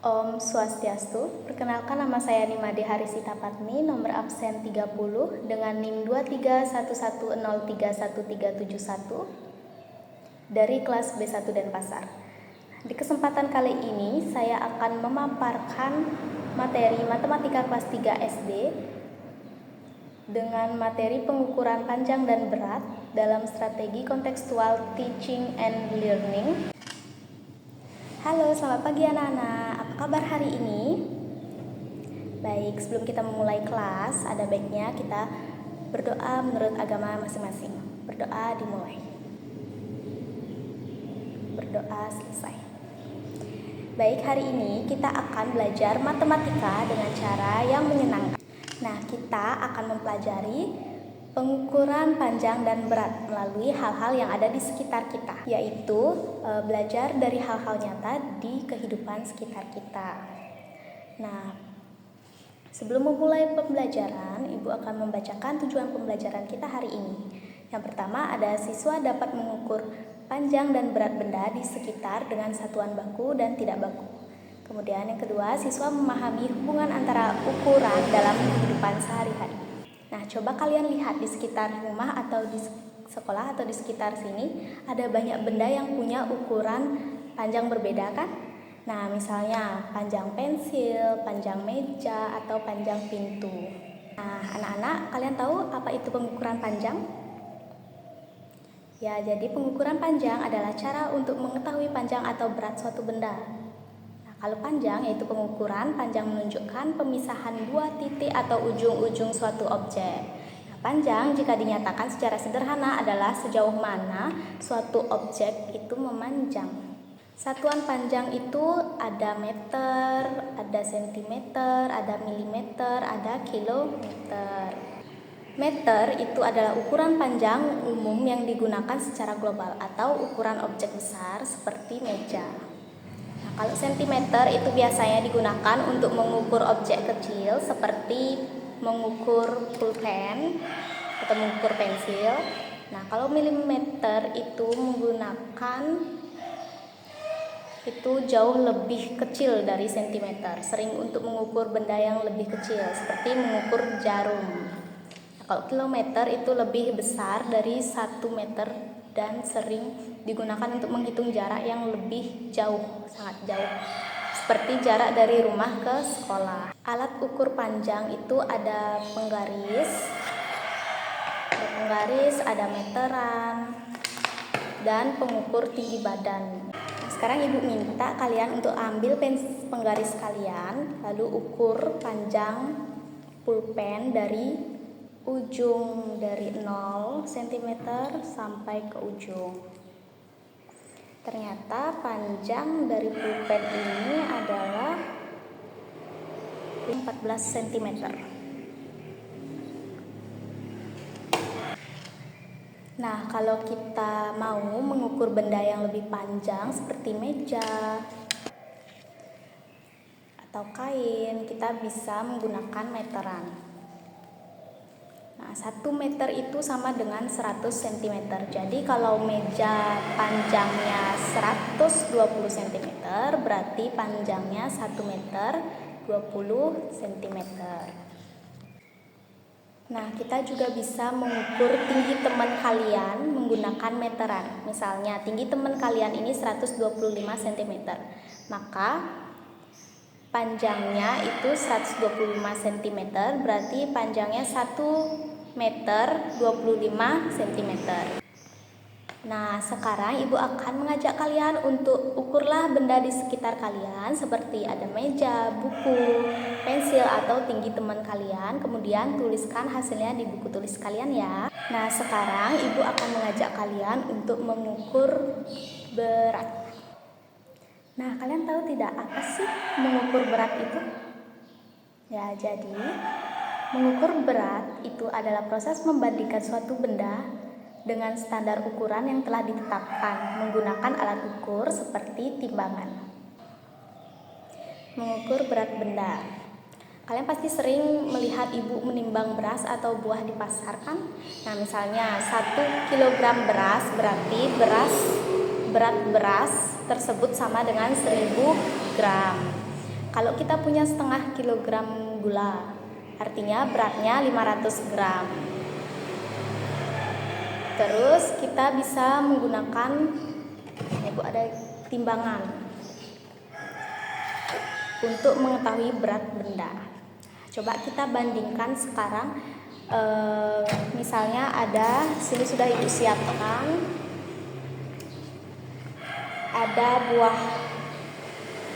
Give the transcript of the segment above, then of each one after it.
Om Swastiastu, perkenalkan nama saya Nimade Harisita Patmi, nomor absen 30 dengan NIM 2311031371 dari kelas B1 Denpasar. Di kesempatan kali ini saya akan memaparkan materi Matematika kelas 3 SD dengan materi pengukuran panjang dan berat dalam strategi kontekstual teaching and learning. Halo, selamat pagi anak-anak. Apa kabar hari ini? Baik, sebelum kita memulai kelas, ada baiknya kita berdoa menurut agama masing-masing. Berdoa dimulai. Berdoa selesai. Baik, hari ini kita akan belajar matematika dengan cara yang menyenangkan. Nah, kita akan mempelajari pengukuran panjang dan berat melalui hal-hal yang ada di sekitar kita, yaitu belajar dari hal-hal nyata di kehidupan sekitar kita. Nah, sebelum memulai pembelajaran, Ibu akan membacakan tujuan pembelajaran kita hari ini. Yang pertama, ada siswa dapat mengukur panjang dan berat benda di sekitar dengan satuan baku dan tidak baku. Kemudian yang kedua, siswa memahami hubungan antara ukuran dalam kehidupan sehari-hari. Nah, coba kalian lihat di sekitar rumah atau di sekolah atau di sekitar sini ada banyak benda yang punya ukuran panjang berbeda kan? Nah, misalnya panjang pensil, panjang meja, atau panjang pintu. Nah, anak-anak, kalian tahu apa itu pengukuran panjang? Ya, jadi pengukuran panjang adalah cara untuk mengetahui panjang atau berat suatu benda. Kalau panjang, yaitu pengukuran, panjang menunjukkan pemisahan dua titik atau ujung-ujung suatu objek. Nah, panjang jika dinyatakan secara sederhana adalah sejauh mana suatu objek itu memanjang. Satuan panjang itu ada meter, ada sentimeter, ada milimeter, ada kilometer. Meter itu adalah ukuran panjang umum yang digunakan secara global atau ukuran objek besar seperti meja. Kalau sentimeter itu biasanya digunakan untuk mengukur objek kecil seperti mengukur pulpen atau mengukur pensil. Nah, kalau milimeter itu menggunakan itu jauh lebih kecil dari sentimeter, sering untuk mengukur benda yang lebih kecil seperti mengukur jarum. Nah, kalau kilometer itu lebih besar dari 1 meter dan sering digunakan untuk menghitung jarak yang lebih jauh, sangat jauh, seperti jarak dari rumah ke sekolah. Alat ukur panjang itu ada penggaris, ada meteran, dan pengukur tinggi badan. Nah, sekarang Ibu minta kalian untuk ambil penggaris kalian, lalu ukur panjang pulpen dari ujung dari 0 cm sampai ke ujung. Ternyata panjang dari pulpen ini adalah 14 cm. Nah, kalau kita mau mengukur benda yang lebih panjang seperti meja atau kain, kita bisa menggunakan meteran. Nah, 1 meter itu sama dengan 100 cm. Jadi kalau meja panjangnya 120 cm, berarti panjangnya 1 meter 20 cm. Nah, kita juga bisa mengukur tinggi teman kalian menggunakan meteran. Misalnya, tinggi teman kalian ini 125 cm. Maka panjangnya itu 125 cm, berarti panjangnya 1 meter 25 cm. Nah, sekarang Ibu akan mengajak kalian untuk ukurlah benda di sekitar kalian seperti ada meja, buku, pensil, atau tinggi teman kalian. Kemudian tuliskan hasilnya di buku tulis kalian ya. Nah, sekarang Ibu akan mengajak kalian untuk mengukur berat. Nah, kalian tahu tidak apa sih mengukur berat itu? Ya, jadi mengukur berat itu adalah proses membandingkan suatu benda dengan standar ukuran yang telah ditetapkan menggunakan alat ukur seperti timbangan. Mengukur berat benda. Kalian pasti sering melihat ibu menimbang beras atau buah di pasar kan? Nah, misalnya 1 kg beras berarti berat beras tersebut sama dengan 1000 gram. kalau kita punya setengah kilogram gula, artinya beratnya 500 gram. Terus kita bisa menggunakan, Ibu ada timbangan untuk mengetahui berat benda. Coba kita bandingkan sekarang. Misalnya ada, sini sudah Ibu siapkan, ada buah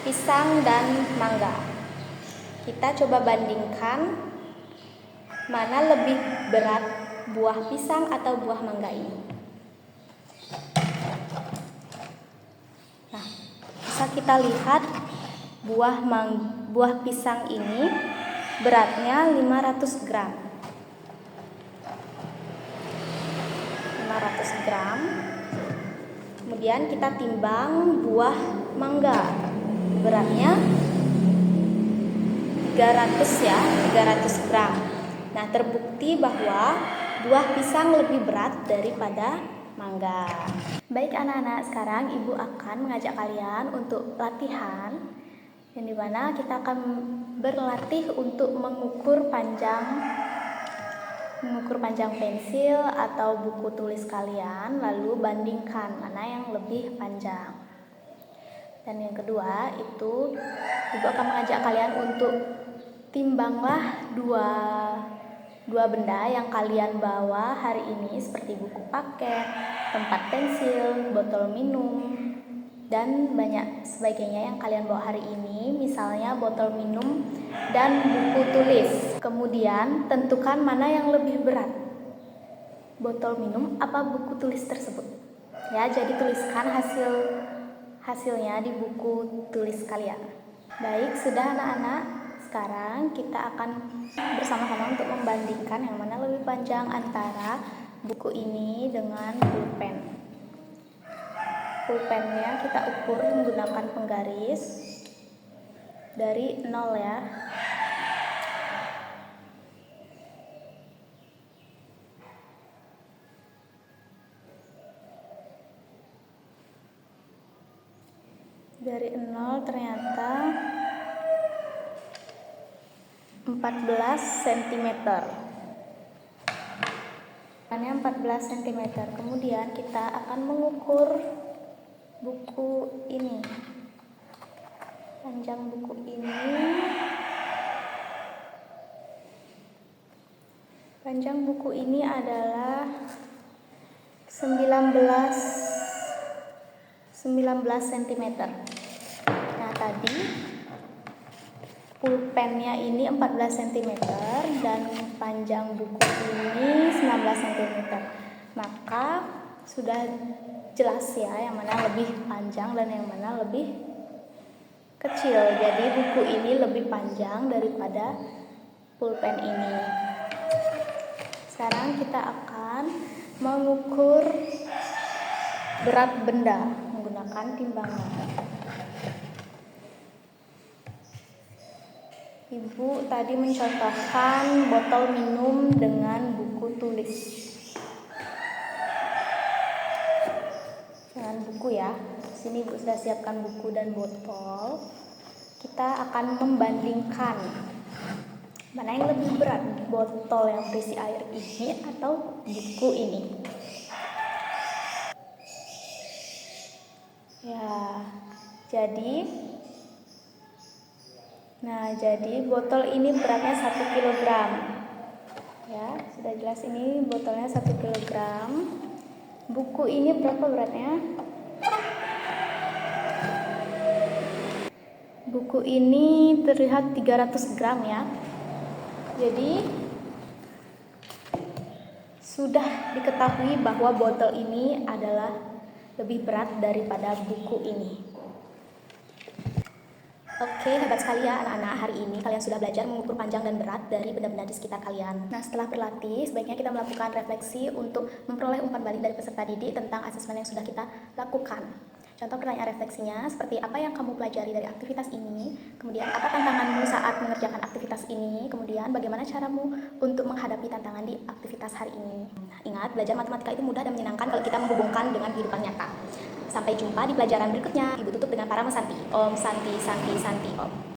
pisang dan mangga. Kita coba bandingkan mana lebih berat, buah pisang atau buah mangga ini. Nah, bisa kita lihat buah pisang ini beratnya 500 gram. 500 gram. Kemudian kita timbang buah mangga, beratnya 300 gram. Nah, terbukti bahwa buah pisang lebih berat daripada mangga. Baik anak-anak, sekarang Ibu akan mengajak kalian untuk latihan, yang dimana kita akan berlatih untuk mengukur panjang pensil atau buku tulis kalian, lalu bandingkan mana yang lebih panjang. Dan yang kedua itu Ibu akan mengajak kalian untuk timbanglah dua benda yang kalian bawa hari ini, seperti buku paket, tempat pensil, botol minum, dan banyak sebagainya yang kalian bawa hari ini, misalnya botol minum dan buku tulis. Kemudian tentukan mana yang lebih berat, botol minum apa buku tulis tersebut. Ya, jadi tuliskan hasilnya di buku tulis kalian. Baik, sudah anak-anak. Sekarang kita akan bersama-sama untuk membandingkan yang mana lebih panjang antara buku ini dengan pulpen. Pulpennya kita ukur menggunakan penggaris dari 0 ya. Dari 0 ternyata 14 cm. Hanya 14 cm. Kemudian kita akan mengukur buku ini. Panjang buku ini adalah 19 cm. Nah, tadi pulpennya ini 14 cm dan panjang buku ini 19 cm. Maka sudah jelas ya yang mana lebih panjang dan yang mana lebih kecil. Jadi buku ini lebih panjang daripada pulpen ini. Sekarang kita akan mengukur berat benda menggunakan timbangan. Ibu tadi mencontohkan botol minum dengan buku tulis. Dengan buku ya. Sini Ibu sudah siapkan buku dan botol. Kita akan membandingkan mana yang lebih berat, botol yang berisi air ini atau buku ini. Ya, jadi botol ini beratnya 1 kg. Ya, sudah jelas ini botolnya 1 kg. Buku ini berapa beratnya? Buku ini terlihat 300 gram ya. Jadi sudah diketahui bahwa botol ini adalah lebih berat daripada buku ini. Oke, hebat sekali ya anak-anak, hari ini kalian sudah belajar mengukur panjang dan berat dari benda-benda di sekitar kalian. Nah, setelah berlatih, sebaiknya kita melakukan refleksi untuk memperoleh umpan balik dari peserta didik tentang asesmen yang sudah kita lakukan. Contoh pertanyaan refleksinya seperti apa yang kamu pelajari dari aktivitas ini, kemudian apa tantanganmu saat mengerjakan aktivitas ini, kemudian bagaimana caramu untuk menghadapi tantangan di aktivitas hari ini. Nah, ingat, belajar matematika itu mudah dan menyenangkan kalau kita menghubungkan dengan kehidupan nyata. Sampai jumpa di pelajaran berikutnya. Ibu tutup dengan para mesanti. Om Santi Santi Santi Om.